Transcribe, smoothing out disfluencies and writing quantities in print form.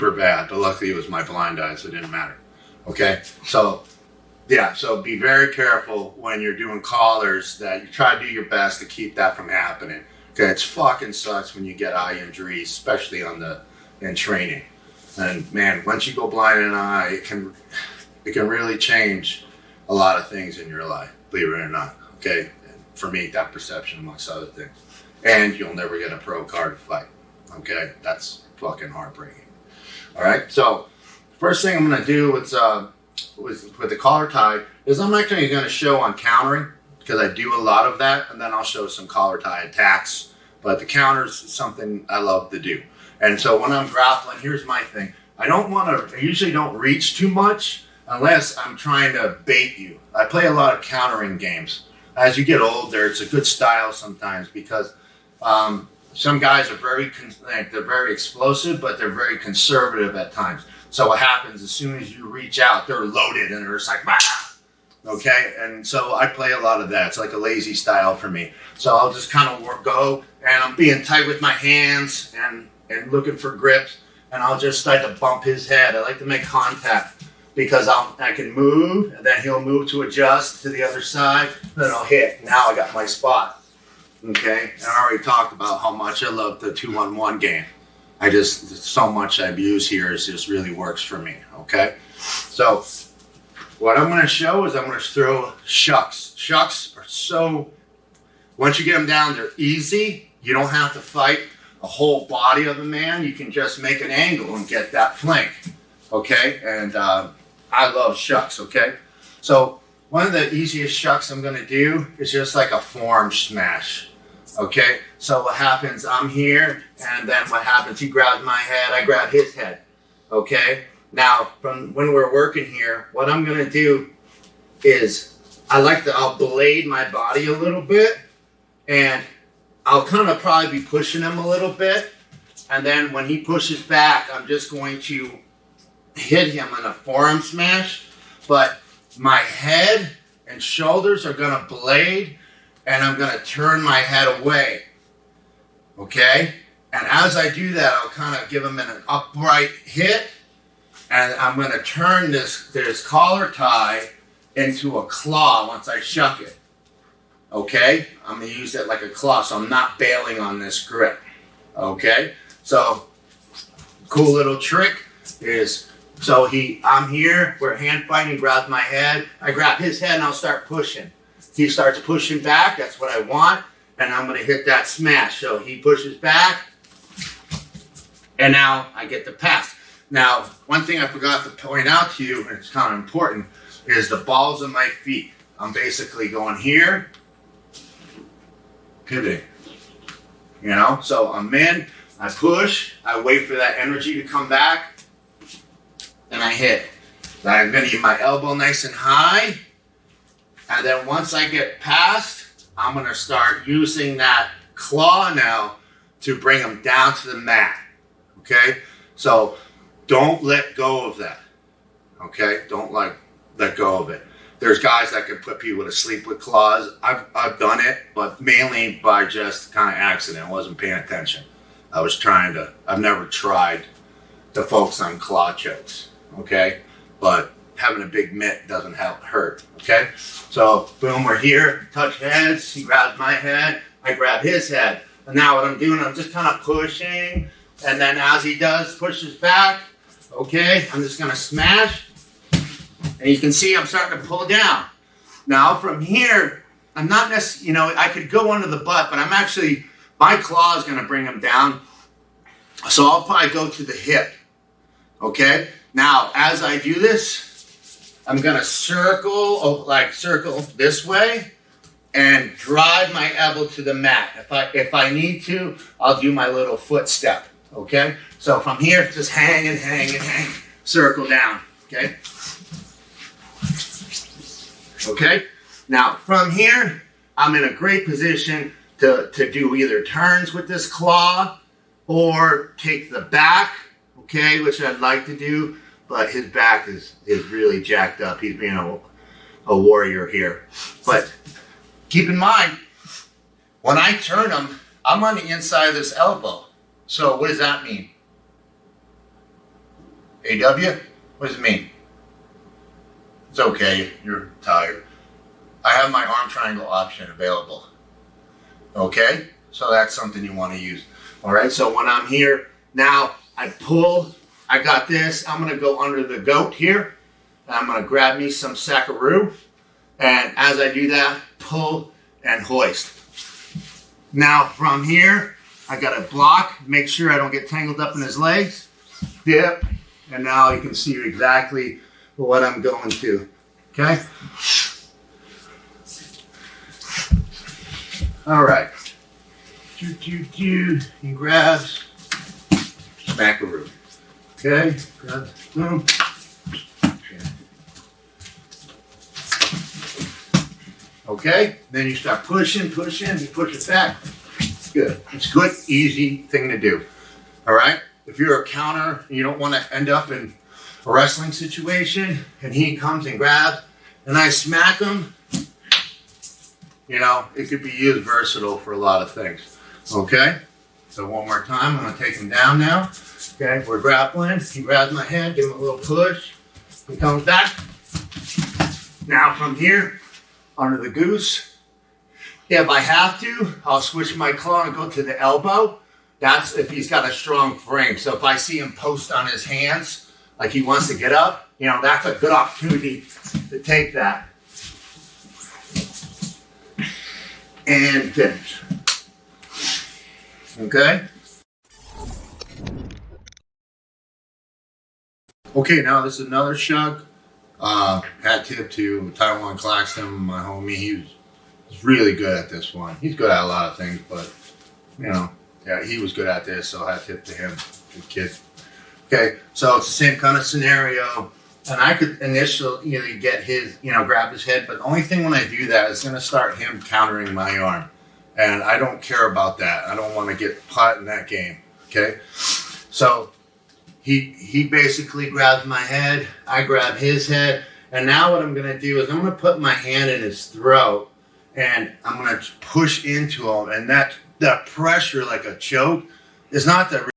super bad, but luckily it was my blind eye, so it didn't matter. Okay, so yeah, so be very careful when you're doing collars that you try to do your best to keep that from happening. Okay, it's fucking sucks when you get eye injuries, especially in training. And man, once you go blind in an eye, it can really change a lot of things in your life, believe it or not. Okay, and for me, that perception amongst other things. And you'll never get a pro card to fight. Okay, that's fucking heartbreaking. All right, so first thing I'm gonna do with the collar tie is I'm actually gonna show on countering, because I do a lot of that, and then I'll show some collar tie attacks. But the counters is something I love to do. And so when I'm grappling, here's my thing. I usually don't reach too much unless I'm trying to bait you. I play a lot of countering games. As you get older, it's a good style sometimes because some guys are they're very explosive, but they're very conservative at times. So what happens, as soon as you reach out, they're loaded and they're just like, bah! Okay? And so I play a lot of that. It's like a lazy style for me. So I'll just kind of go, and I'm being tight with my hands and looking for grips, and I'll just start to bump his head. I like to make contact because I can move, and then he'll move to adjust to the other side, then I'll hit. Now I got my spot. Okay? And I already talked about how much I love the 2-on-1 game. So much I've used here just really works for me. Okay? So what I'm going to show is I'm going to throw shucks. Shucks are once you get them down, they're easy. You don't have to fight a whole body of the man. You can just make an angle and get that flank. Okay? And I love shucks. Okay? So one of the easiest shucks I'm going to do is just like a forearm smash. Okay? So what happens, I'm here, and then what happens, he grabs my head, I grab his head. Okay? Now, from when we're working here, what I'm going to do is I'll blade my body a little bit, and I'll kind of probably be pushing him a little bit. And then when he pushes back, I'm just going to hit him in a forearm smash. But my head and shoulders are going to blade, and I'm going to turn my head away. Okay? And as I do that, I'll kind of give him an upright hit. And I'm going to turn this collar tie into a claw once I shuck it. Okay? I'm going to use it like a claw, so I'm not bailing on this grip. Okay? So, cool little trick is, I'm here, we're hand fighting, he grabs my head, I grab his head and I'll start pushing. He starts pushing back, that's what I want, and I'm going to hit that smash. So he pushes back, and now I get the pass. Now, one thing I forgot to point out to you, and it's kind of important, is the balls of my feet. I'm basically going here, pivoting. You know, so I'm in, I push, I wait for that energy to come back, and I hit. I'm going to get my elbow nice and high, and then once I get past, I'm going to start using that claw now to bring them down to the mat. Okay? So don't let go of that. Okay? Don't let go of it. There's guys that can put people to sleep with claws. I've done it, but mainly by just kind of accident. I wasn't paying attention. I've never tried to focus on claw chokes. Okay? But having a big mitt doesn't hurt. Okay? So, boom, we're here. Touch heads. He grabs my head. I grab his head. And now what I'm doing, I'm just kind of pushing. And then as he pushes back, okay, I'm just going to smash. And you can see I'm starting to pull down. Now from here, I'm not necessarily, I could go under the butt, but my claw is going to bring him down. So I'll probably go to the hip. Okay? Now, as I do this, I'm going to circle this way and drive my elbow to the mat. If I need to, I'll do my little foot step. Okay? So from here, just hang and hang and hang. Circle down. Okay? Okay? Now, from here, I'm in a great position to do either turns with this claw or take the back, okay, which I'd like to do, but his back is really jacked up. He's being a warrior here. But keep in mind, when I turn him, I'm on the inside of this elbow. So what does that mean? AW? What does it mean? It's okay, you're tired. I have my arm triangle option available. Okay, so that's something you want to use. All right, so when I'm here, now I pull, I got this, I'm gonna go under the goat here. I'm gonna grab me some sackaroo, and as I do that, pull and hoist. Now from here, I gotta block, make sure I don't get tangled up in his legs, dip, and now you can see exactly what I'm going to, okay? All right. He grabs smackaroo. Okay, grabs boom. Okay, then you start pushing, you push it back. Good. It's a good, easy thing to do. All right? If you're a counter and you don't want to end up in a wrestling situation and he comes and grabs and I smack him, you know, it could be used versatile for a lot of things. Okay? So one more time, I'm going to take him down now. Okay, we're grappling. He grabs my head, give him a little push. He comes back. Now from here, under the goose. If I have to, I'll switch my claw and go to the elbow. That's if he's got a strong frame. So if I see him post on his hands, like he wants to get up, you know, that's a good opportunity to take that. And finish. Okay? Okay, now this is another shug. Hat tip to Taiwan Claxton, my homie. He's really good at this one. He's good at a lot of things, but, you know, yeah, he was good at this, so hat tip to him. Good kid. Okay, so it's the same kind of scenario. And I could initially get his, you know, grab his head, but the only thing when I do that is going to start him countering my arm. And I don't care about that. I don't want to get caught in that game, okay? So he basically grabs my head, I grab his head, and now what I'm going to do is I'm going to put my hand in his throat, and I'm going to push into him, and that pressure like a choke is not the